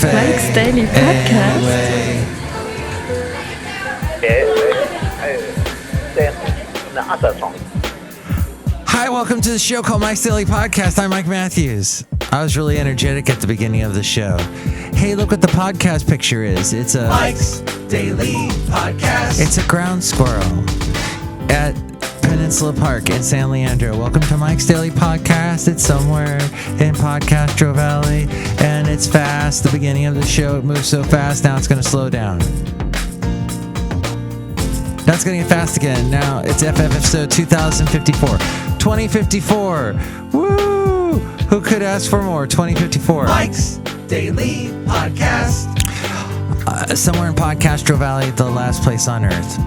Mike's Daily Podcast. Hi, welcome to the show called Mike's Daily Podcast. I'm Mike Matthews. I was really energetic at the beginning of the show. Hey, look what the podcast picture is. It's a Mike's Daily Podcast. It's a ground squirrel at Peninsula Park in San Leandro. Welcome to Mike's Daily Podcast. It's somewhere in PodCastro Valley, and it's fast. The beginning of the show, it moves so fast. Now it's going to slow down. Now it's going to get fast again. Now it's FF episode 2054. 2054. Woo! Who could ask for more? 2054. Mike's Daily Podcast. Somewhere in PodCastro Valley, the last place on earth.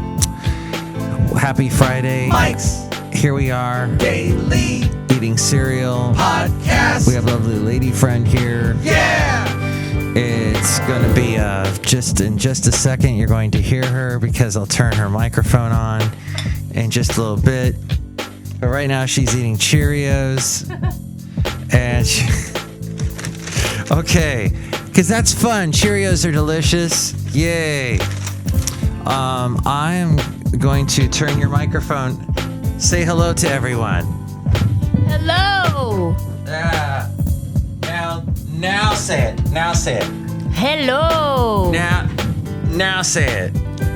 Happy Friday. Mike's Here we are. Daily Eating cereal. Podcast. We have a lovely lady friend here. Yeah! It's going to be in just a second. You're going to hear her because I'll turn her microphone on in just a little bit. But right now she's eating Cheerios. And okay, because that's fun. Cheerios are delicious. Yay. I am going to turn your microphone. Say hello to everyone. Hello. Now say it. Now say it. Hello. Now say it.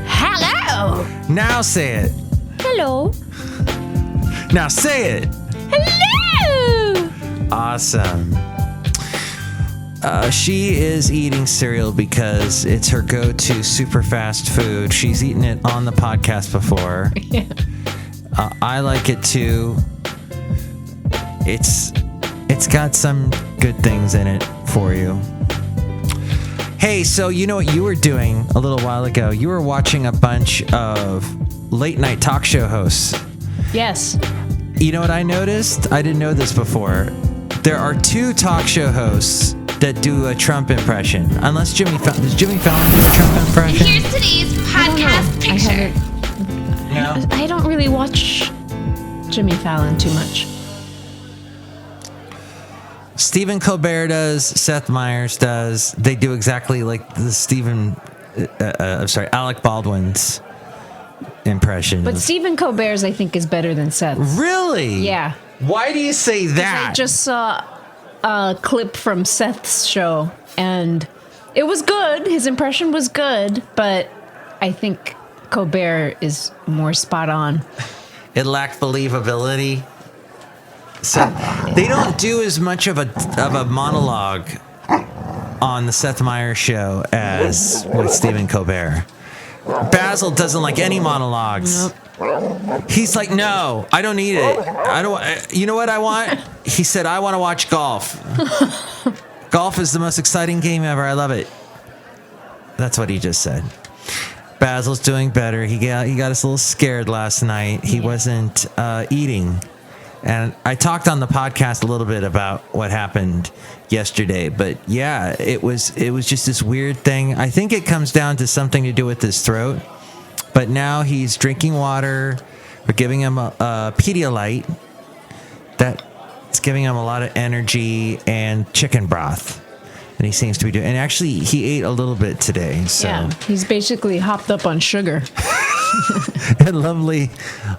Hello. Now say it. Hello. Now say it. Hello. Awesome. She is eating cereal because it's her go-to super fast food. She's eaten it on the podcast before. Yeah. I like it too. It's got some good things in it for you. Hey, so you know what you were doing a little while ago? You were watching a bunch of late night talk show hosts. Yes. You know what I noticed? I didn't know this before. There are two talk show hosts that do a Trump impression. Unless does Jimmy Fallon do a Trump impression? Here's today's podcast picture. No. I don't really watch Jimmy Fallon too much. Stephen Colbert does. Seth Meyers does. They do exactly like the Alec Baldwin's impression. But Stephen Colbert's, I think, is better than Seth's. Really? Yeah. Why do you say that? I just saw a clip from Seth's show, and it was good. His impression was good, but I think Colbert is more spot on. It lacked believability. So they don't do as much of a monologue on the Seth Meyers show as with Stephen Colbert. Basil doesn't like any monologues. Nope. He's like, no, I don't need it. I don't. You know what I want? He said, I want to watch golf. Golf is the most exciting game ever. I love it. That's what he just said. Basil's doing better. He got us a little scared last night. He wasn't eating. And I talked on the podcast a little bit about what happened yesterday, but yeah, it was just this weird thing. I think it comes down to something to do with his throat, but now he's drinking water. We're giving him a Pedialyte that's giving him a lot of energy and chicken broth. And he seems to be doing, and actually he ate a little bit today. So. Yeah, he's basically hopped up on sugar. lovely.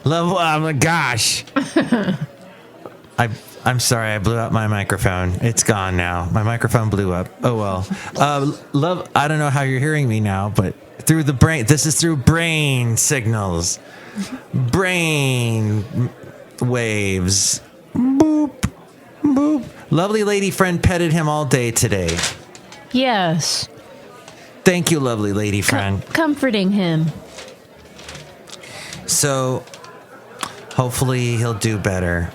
Oh my gosh. I'm sorry, I blew out my microphone. It's gone now. My microphone blew up. Oh well. I don't know how you're hearing me now, but through the brain. This is through brain signals. Brain waves. Boop. Boop. Lovely lady friend petted him all day today. Yes. Thank you, lovely lady friend. Comforting him. So, hopefully he'll do better.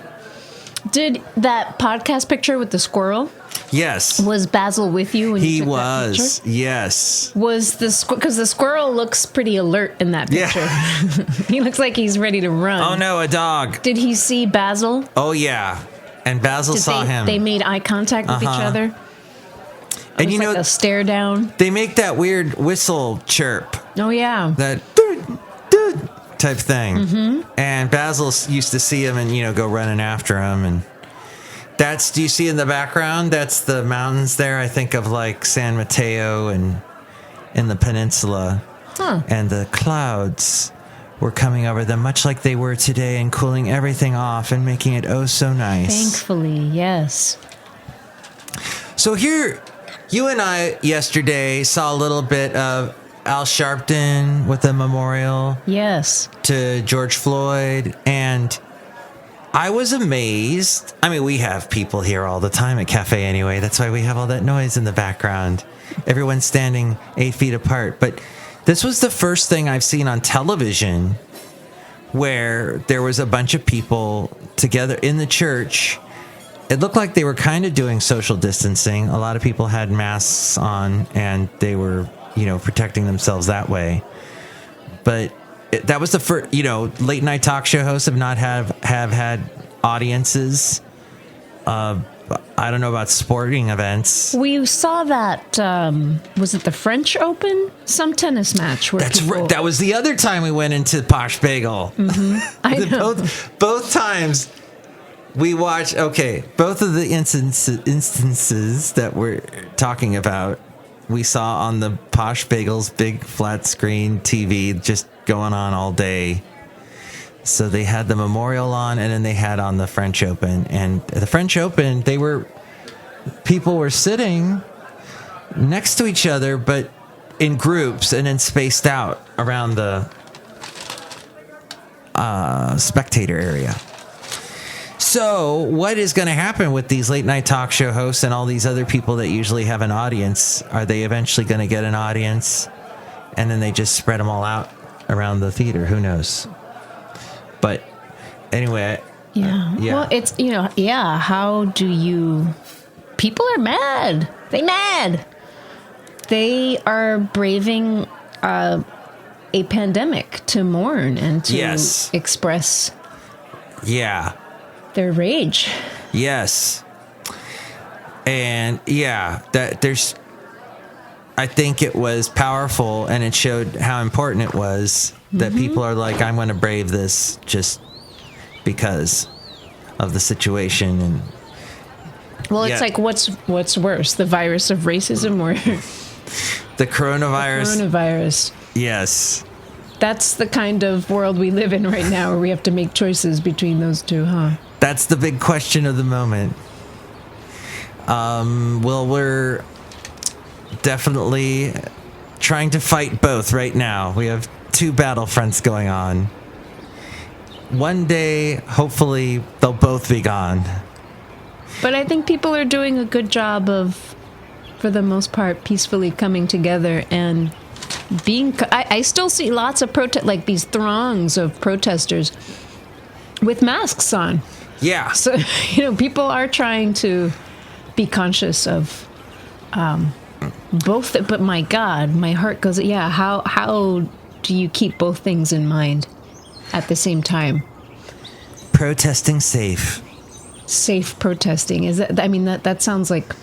Did that podcast picture with the squirrel? Yes. Was Basil with you when you took that picture? Yes. Was because the squirrel looks pretty alert in that picture. Yeah. He looks like he's ready to run. Oh no, a dog. Did he see Basil? Oh yeah. And Basil saw him. They made eye contact with each other. And you know, a stare down. They make that weird whistle chirp. Oh yeah. That type thing. Mm-hmm. And Basil used to see him and go running after him, and Do you see in the background? That's the mountains there. I think of like San Mateo and in the peninsula. Huh. And the clouds were coming over them, much like they were today, and cooling everything off and making it oh so nice. Thankfully, yes. So here, you and I yesterday saw a little bit of Al Sharpton with a memorial Yes. to George Floyd, and I was amazed. I mean, we have people here all the time at Cafe anyway. That's why we have all that noise in the background. Everyone's standing 8 feet apart. But this was the first thing I've seen on television where there was a bunch of people together in the church. It looked like they were kind of doing social distancing. A lot of people had masks on, and they were, protecting themselves that way. But that was the first, late night talk show hosts have had audiences. I don't know about sporting events. We saw that, was it the French Open? Some tennis match. Where Right. That was the other time we went into Posh Bagel. Mm-hmm. I know. Both times we watched, both of the instances that we're talking about, we saw on the Posh Bagel's big flat screen TV just going on all day. So they had the memorial on, and then they had on the French Open. And the French Open, people were sitting next to each other, but in groups and then spaced out around the spectator area. So what is going to happen with these late night talk show hosts and all these other people that usually have an audience? Are they eventually going to get an audience and then they just spread them all out around the theater? Who knows? But anyway. Yeah. Well, it's, how do you... People are mad. They are braving a pandemic to mourn and to express their rage. Yes. And I think it was powerful, and it showed how important it was that people are like, I'm going to brave this just because of the situation. And well, it's like, what's worse, the virus of racism or the coronavirus? Yes. That's the kind of world we live in right now, where we have to make choices between those two, huh? That's the big question of the moment. We're definitely trying to fight both right now. We have two battlefronts going on. One day, hopefully, they'll both be gone. But I think people are doing a good job of, for the most part, peacefully coming together and being... I still see lots of like these throngs of protesters with masks on. Yeah. So, people are trying to be conscious of both, but my God, my heart goes, how do you keep both things in mind at the same time? Protesting safe. Safe protesting. Is that, that sounds like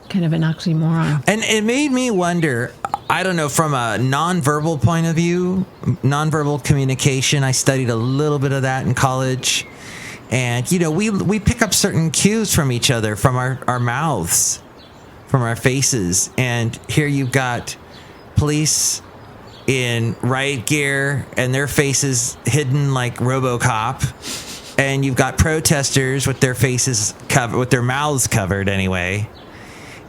kind of an oxymoron. And it made me wonder, I don't know, from a nonverbal point of view, nonverbal communication, I studied a little bit of that in college. And, we pick up certain cues from each other, from our mouths, from our faces. And here you've got police in riot gear and their faces hidden like RoboCop. And you've got protesters with their faces covered, with their mouths covered anyway.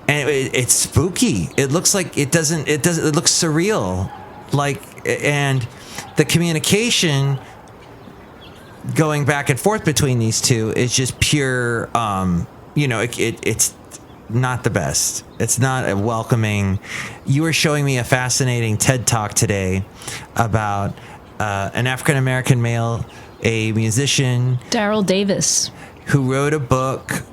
And it's spooky. It looks like it looks surreal. And the communication going back and forth between these two is just pure, it's not the best. It's not a welcoming. You were showing me a fascinating TED Talk today about an African-American male, a musician, Daryl Davis, who wrote a book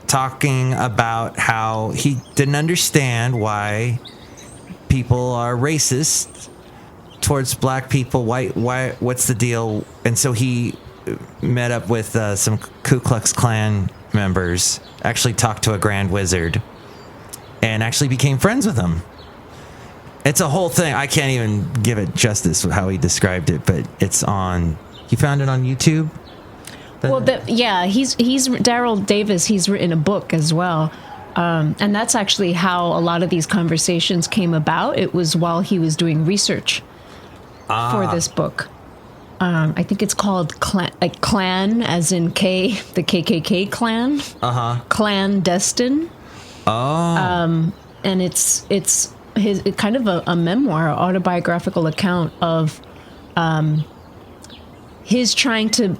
talking about how he didn't understand why people are racist towards black people. Why? What's the deal? And so he met up with some Ku Klux Klan members, actually talked to a Grand Wizard, and actually became friends with them. It's a whole thing. I can't even give it justice with how he described it, but it's on... You found it on YouTube? Well, he's Daryl Davis. He's written a book as well. And that's actually how a lot of these conversations came about. It was while he was doing research for this book. I think it's called Clan, as in K, the KKK clan. Clandestine. Oh. And it's his kind of a memoir, autobiographical account of his trying to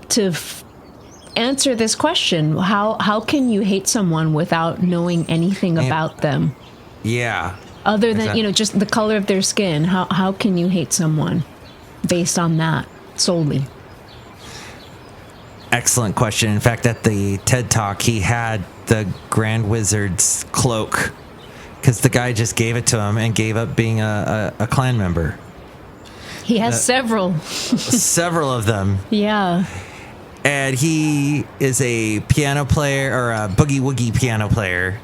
answer this question. How can you hate someone without knowing anything about them? Yeah. Other than, just the color of their skin. How can you hate someone based on that solely? Excellent question. In fact, at the TED Talk, he had the Grand Wizard's cloak because the guy just gave it to him and gave up being a clan member. He has several. Several of them. Yeah. And he is a piano player, or a boogie-woogie piano player.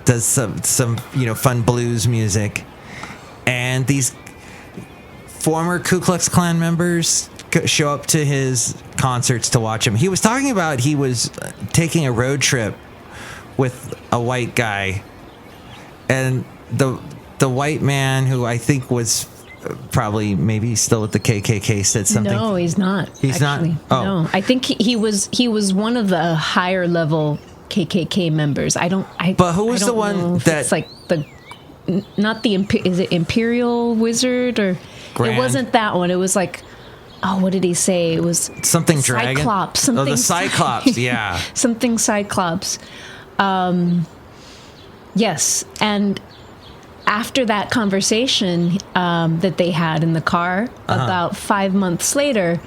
Does some fun blues music. And these former Ku Klux Klan members show up to his concerts to watch him. He was talking about he was taking a road trip with a white guy. And the white man, who I think was probably maybe still with the KKK, said something. No, he's not. He's actually. not. Oh, no. I think he was one of the higher level KKK members. But who was the one that? It's like not the is it Imperial Wizard or? Grand. It wasn't that one. It was like, what did he say? It was something dragon. Cyclops. Something. Oh, the Cyclops. Yeah. Something Cyclops. Yes, and after that conversation that they had in the car, about 5 months later,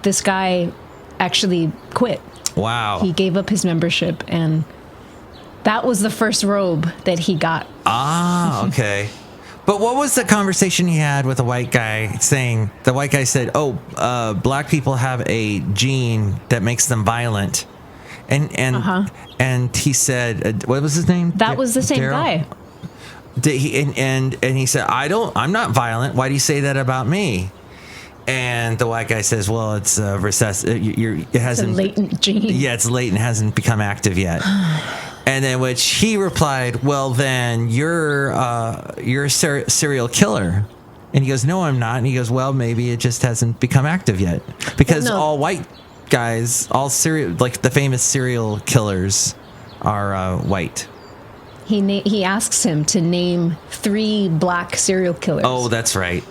this guy actually quit. Wow. He gave up his membership, and that was the first robe that he got. Ah, okay. But what was the conversation he had with a white guy saying, the white guy said, black people have a gene that makes them violent. And he said, what was his name? That was the same guy. Did he and he said, I'm not violent. Why do you say that about me? And the white guy says, well, it's recessive. It hasn't. It's a latent gene. Yeah, it's latent. Hasn't become active yet. And then which he replied, well, then you're a serial killer. And he goes, no, I'm not. And he goes, well, maybe it just hasn't become active yet, because all white guys, like the famous serial killers, are white. He asks him to name 3 black serial killers. Oh, that's right.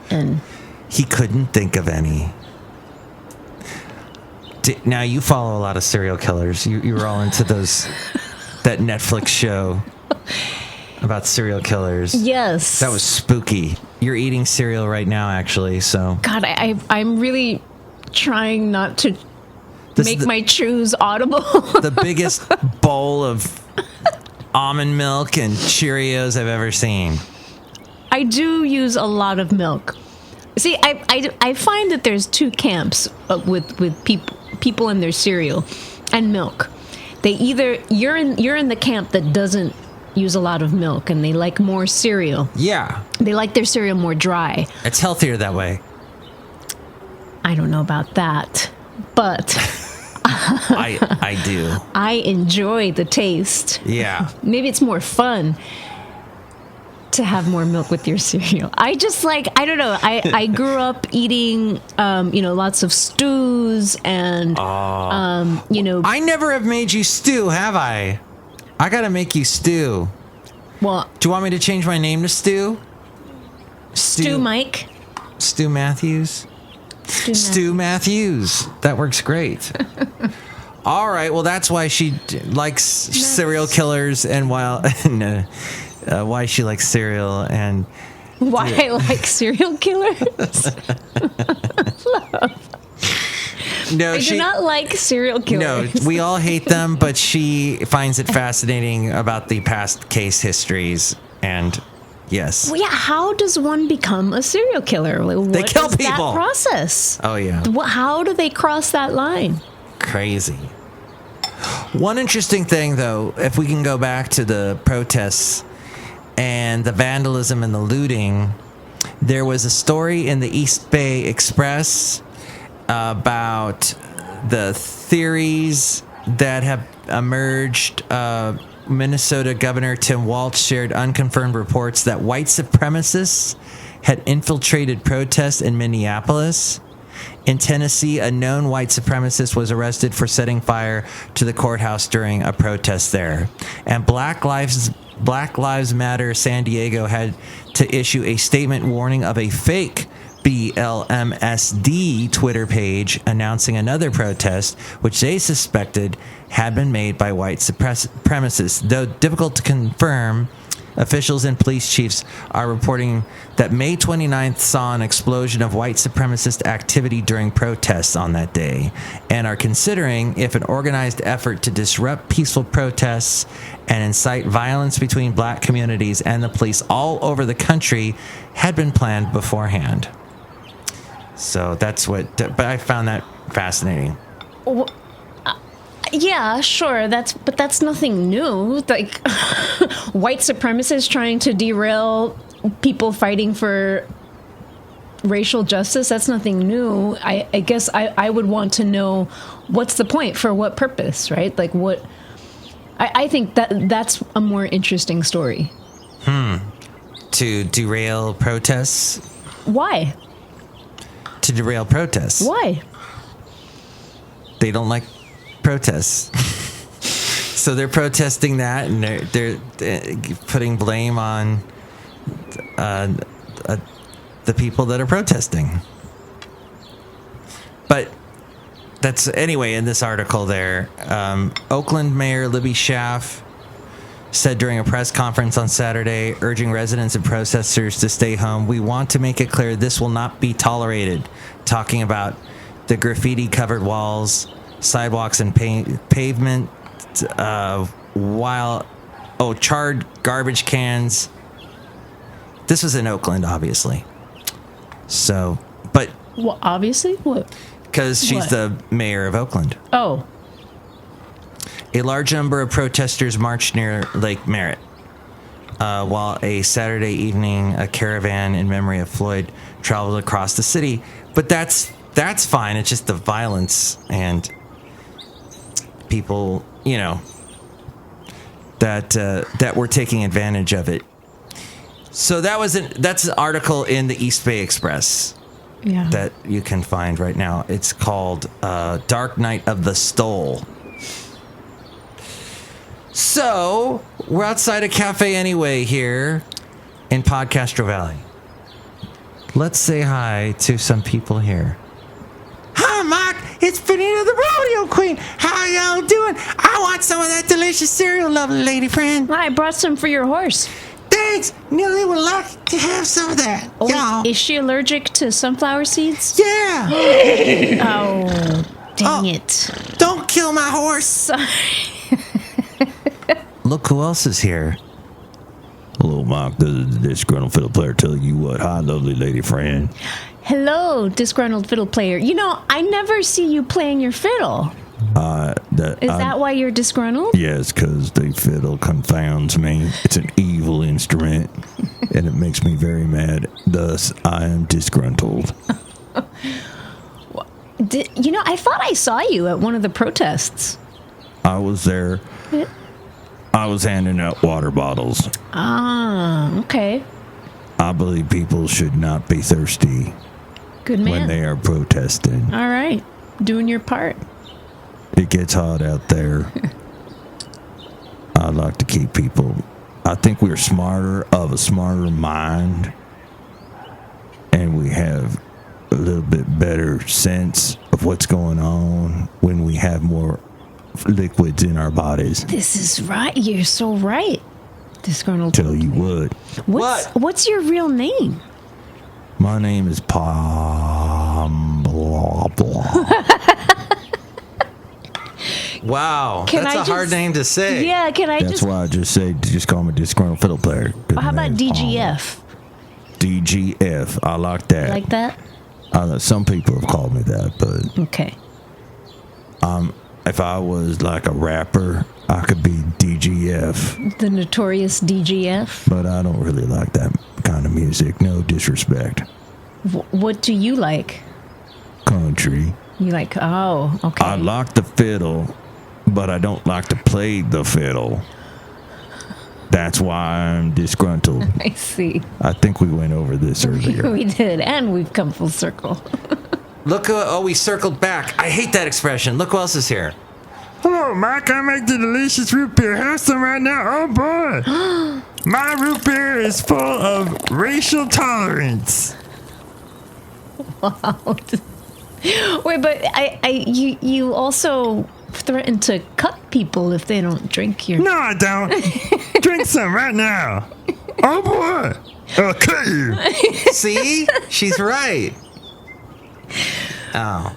And he couldn't think of any. Now you follow a lot of serial killers. You were all into that Netflix show about serial killers. Yes, that was spooky. You're eating cereal right now, actually. So God, I'm really trying not to make my chews audible. The biggest bowl of almond milk and Cheerios I've ever seen. I do use a lot of milk. See, I find that there's 2 camps with people and their cereal and milk. They either you're in the camp that doesn't use a lot of milk and they like more cereal. Yeah, they like their cereal more dry. It's healthier that way. I don't know about that, but I do. I enjoy the taste. Yeah, maybe it's more fun to have more milk with your cereal. I don't know. I grew up eating, lots of stews and, I never have made you stew, have I? I gotta make you stew. Well, do you want me to change my name to Stew? Stew Mike? Stu Matthews? Stu Matthews. That works great. All right. Well, that's why she likes serial killers, and why she likes cereal, and why I like serial killers. No, I do not like serial killers. No, we all hate them, but she finds it fascinating about the past case histories, and yes. Well, yeah. How does one become a serial killer? They kill people. That process. Oh yeah. How do they cross that line? Crazy. One interesting thing, though, if we can go back to the protests and the vandalism and the looting, there was a story in the East Bay Express about the theories that have emerged. Minnesota Governor Tim Walz shared unconfirmed reports that white supremacists had infiltrated protests in Minneapolis. In Tennessee, a known white supremacist was arrested for setting fire to the courthouse during a protest there. And Black Lives Matter San Diego had to issue a statement warning of a fake BLMSD Twitter page announcing another protest, which they suspected had been made by white supremacists. Though difficult to confirm, officials and police chiefs are reporting that May 29th saw an explosion of white supremacist activity during protests on that day, and are considering if an organized effort to disrupt peaceful protests and incite violence between black communities and the police all over the country had been planned beforehand. So that's but I found that fascinating. Yeah, sure. But that's nothing new. Like white supremacists trying to derail people fighting for racial justice. That's nothing new. I guess I would want to know what's the point, for what purpose, right? Like what? I think that's a more interesting story. To derail protests. Why? To derail protests. Why? They don't like protests. So they're protesting that, and they're putting blame on the people that are protesting. But that's anyway in this article there. Oakland Mayor Libby Schaaf said during a press conference on Saturday, urging residents and protesters to stay home, "We want to make it clear this will not be tolerated," talking about the graffiti-covered walls, sidewalks and pavement, charred garbage cans. This was in Oakland, obviously. So, but... Well, obviously? What? Because she's the mayor of Oakland. Oh. A large number of protesters marched near Lake Merritt, while a Saturday evening, a caravan in memory of Floyd traveled across the city. But that's fine. It's just the violence and people, that were taking advantage of it. So that's an article in the East Bay Express that you can find right now. It's called Dark Night of the Stole. So, we're outside a cafe anyway here in PodCastro Valley. Let's say hi to some people here. Hi, Mike. It's Benita the Rodeo Queen. How y'all doing? I want some of that delicious cereal, lovely lady friend. I brought some for your horse. Thanks. Neely would like to have some of that. Oh, y'all. Is she allergic to sunflower seeds? Yeah. Oh, dang it. Don't kill my horse. Sorry. Look who else is here. Hello, Mike. This is the Disgruntled Fiddle Player telling you what. Hi, lovely lady friend. Hello, Disgruntled Fiddle Player. I never see you playing your fiddle. Is that why you're disgruntled? Yes, because the fiddle confounds me. It's an evil instrument, and it makes me very mad. Thus, I am disgruntled. I thought I saw you at one of the protests. I was there. I was handing out water bottles. Ah, okay. I believe people should not be thirsty Good man. when they are protesting. All right. Doing your part. It gets hot out there. I like to keep people. I think we're of a smarter mind, and we have a little bit better sense of what's going on when we have more liquids in our bodies. This is right. You're so right. Disgruntled. Tell you what. What's your real name? My name is Pom blah blah. Wow, that's a hard name to say. Yeah, That's why I just call me Disgruntled Fiddle Player. How about DGF? DGF. I like that. Like that? Some people have called me that, but okay. If I was like a rapper, I could be DGF. The notorious DGF? But I don't really like that kind of music. No disrespect. What do you like? Country. You like, oh, okay. I like the fiddle, but I don't like to play the fiddle. That's why I'm disgruntled. I see. I think we went over this earlier. We did, and we've come full circle. Look, we circled back. I hate that expression. Look who else is here. Hello, Mike. I make the delicious root beer. Have some right now. Oh, boy. My root beer is full of racial tolerance. Wow. Wait, but you also threaten to cut people if they don't drink your... No, I don't. Drink some right now. Oh, boy. I'll cut you. See? She's right. Oh.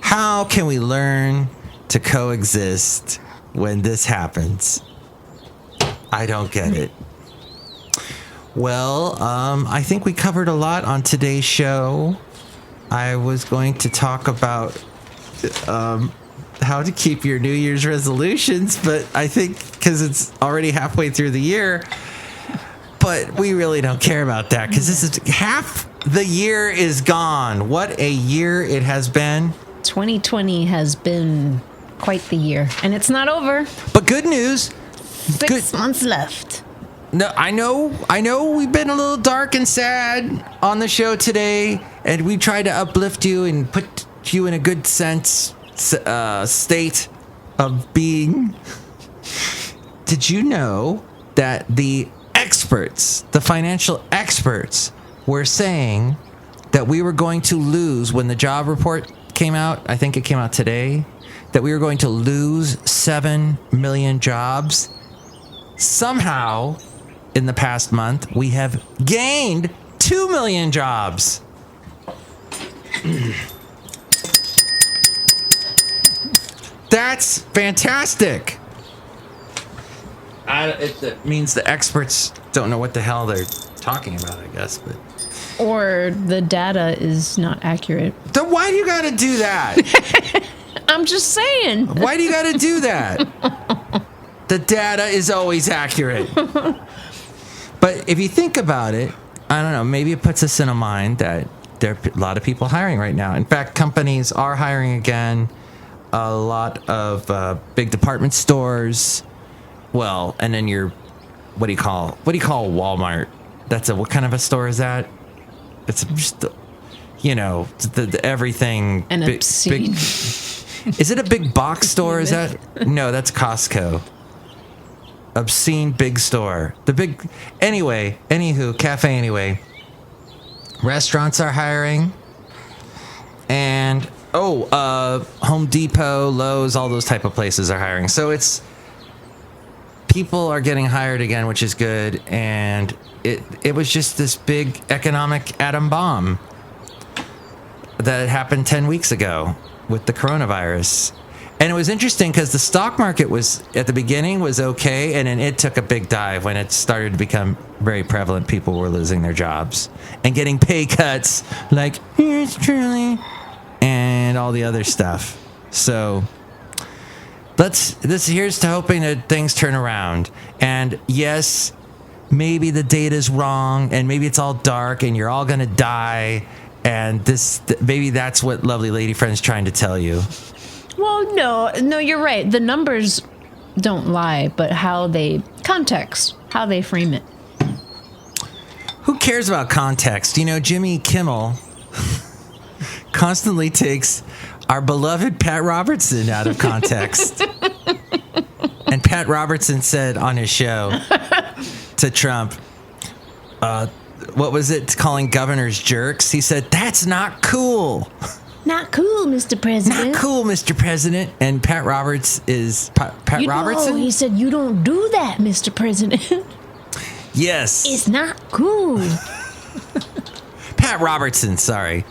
How can we learn to coexist when this happens? I don't get it. Well, I think we covered a lot on today's show. I was going to talk about how to keep your New Year's resolutions, but I think because it's already halfway through the year, but we really don't care about that because this is half the year is gone. What a year it has been. 2020 has been quite the year, and it's not over. But good news. 6 months left. No, I know we've been a little dark and sad on the show today, and we tried to uplift you and put you in a good state of being. Did you know that the experts, the financial experts, were saying that we were going to lose when the job report came out? I think it came out today, that we were going to lose 7 million jobs. Somehow, in the past month, we have gained 2 million jobs. That's fantastic. It means the experts don't know what the hell they're talking about, I guess. But Or the data is not accurate. then why do you got to do that? I'm just saying. Why do you got to do that? The data is always accurate. But if you think about it, I don't know, maybe it puts us in a mind that there are a lot of people hiring right now. In fact, companies are hiring again. A lot of big department stores. Well, and then what do you call Walmart? What kind of a store is that? It's just, the everything. An obscene. Is it a big box store? Is that? No, that's Costco. Obscene big store. Cafe anyway. Restaurants are hiring. And, Home Depot, Lowe's, all those type of places are hiring. So people are getting hired again, which is good. And it was just this big economic atom bomb that happened 10 weeks ago with the coronavirus. And it was interesting because the stock market was, at the beginning, was okay, and then it took a big dive when it started to become very prevalent. People were losing their jobs and getting pay cuts, like, here's truly, and all the other stuff. So here's to hoping that things turn around. And yes, maybe the data's wrong, and maybe it's all dark, and you're all going to die, and maybe that's what Lovely Lady Friend's trying to tell you. Well, no, you're right. The numbers don't lie, but how they frame it. Who cares about context? Jimmy Kimmel constantly takes our beloved Pat Robertson out of context. And Pat Robertson said on his show to Trump, what was it, calling governors jerks? He said, that's not cool. Not cool, Mr. President. Not cool, Mr. President. And Pat Roberts is Pat Robertson? He said, you don't do that, Mr. President. Yes. It's not cool. Pat Robertson, sorry.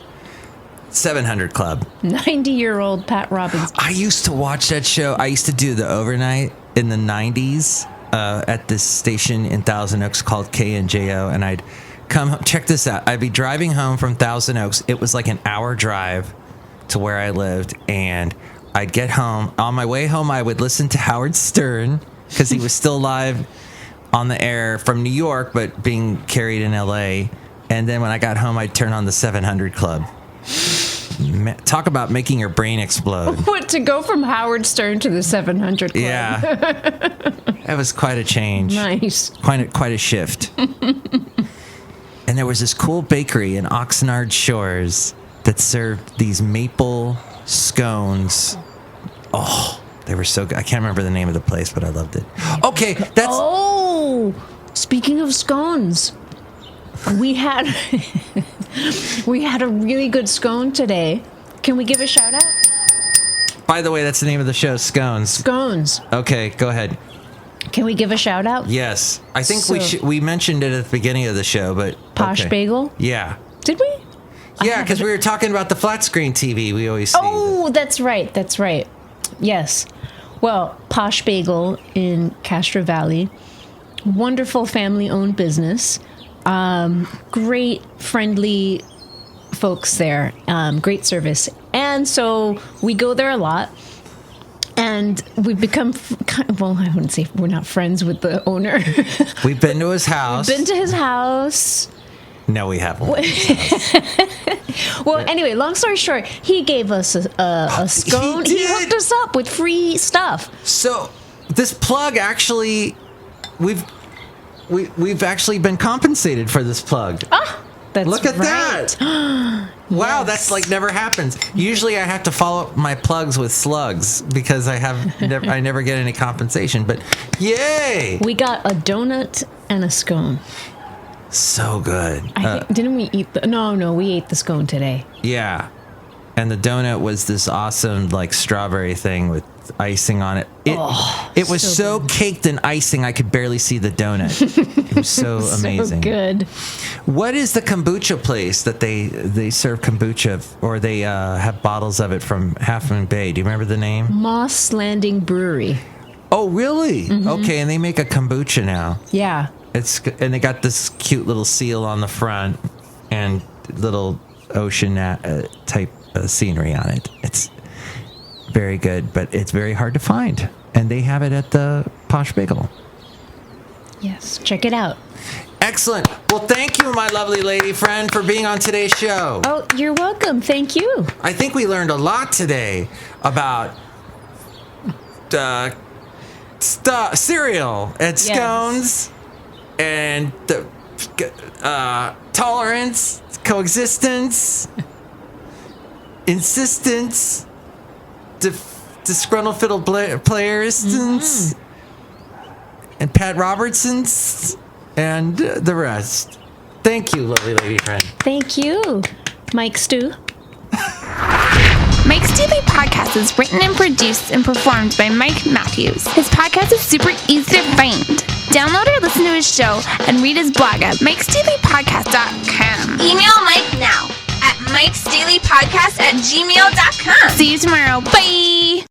700 Club. 90-year-old Pat Robertson. I used to watch that show. I used to do the overnight in the 90s at this station in Thousand Oaks called KNJO, and I'd come, check this out. I'd be driving home from Thousand Oaks. It was like an hour drive to where I lived, and I'd get home. On my way home, I would listen to Howard Stern because he was still live on the air from New York, but being carried in LA. And then when I got home, I'd turn on the 700 Club. Talk about making your brain explode. What, to go from Howard Stern to the 700 Club? Yeah. That was quite a change. Nice. Quite a shift. And there was this cool bakery in Oxnard Shores that served these maple scones. Oh, they were so good. I can't remember the name of the place, but I loved it. Okay, that's... Oh, speaking of scones, we had a really good scone today. Can we give a shout out? By the way, that's the name of the show, Scones. Scones. Okay, go ahead. Can we give a shout out? Yes. I think we mentioned it at the beginning of the show, but... Posh okay. Bagel? Yeah. Did we? Yeah, because we were talking about the flat screen TV we always see. Oh, that's right. That's right. Yes. Well, Posh Bagel in Castro Valley. Wonderful family-owned business. Great, friendly folks there. Great service. And so we go there a lot. And we've become, well, I wouldn't say we're not friends with the owner. We've been to his house. Been to his house. No, we haven't. Well, anyway, long story short, he gave us a scone. He hooked us up with free stuff. So this plug actually, we've actually been compensated for this plug. Ah, that's Look at right. that. Wow, Yes. that's like never happens. Usually I have to follow up my plugs with slugs because I never get any compensation, but yay. We got a donut and a scone. So good. I think, didn't we eat No, we ate the scone today. Yeah. And the donut was this awesome like strawberry thing with icing on it. It was so caked in icing I could barely see the donut. It was so amazing. So good. What is the kombucha place that they serve kombucha or they have bottles of it from Half Moon Bay? Do you remember the name? Moss Landing Brewery. Oh, really? Mm-hmm. Okay, and they make a kombucha now. Yeah. And they got this cute little seal on the front and little ocean type scenery on it. It's very good, but it's very hard to find. And they have it at the Posh Bagel. Yes, check it out. Excellent. Well, thank you, my lovely lady friend, for being on today's show. Oh, you're welcome. Thank you. I think we learned a lot today about cereal and scones and the tolerance, coexistence, insistence, disgruntled fiddle players, and Pat Robertsons, and the rest. Thank you, lovely lady friend. Thank you, Mike Stu. Mike's Daily Podcast is written and produced and performed by Mike Matthews. His podcast is super easy to find. Download or listen to his show and read his blog at mikesdailypodcast.com. Email Mike now at mikesdailypodcast@gmail.com. See you tomorrow. Bye!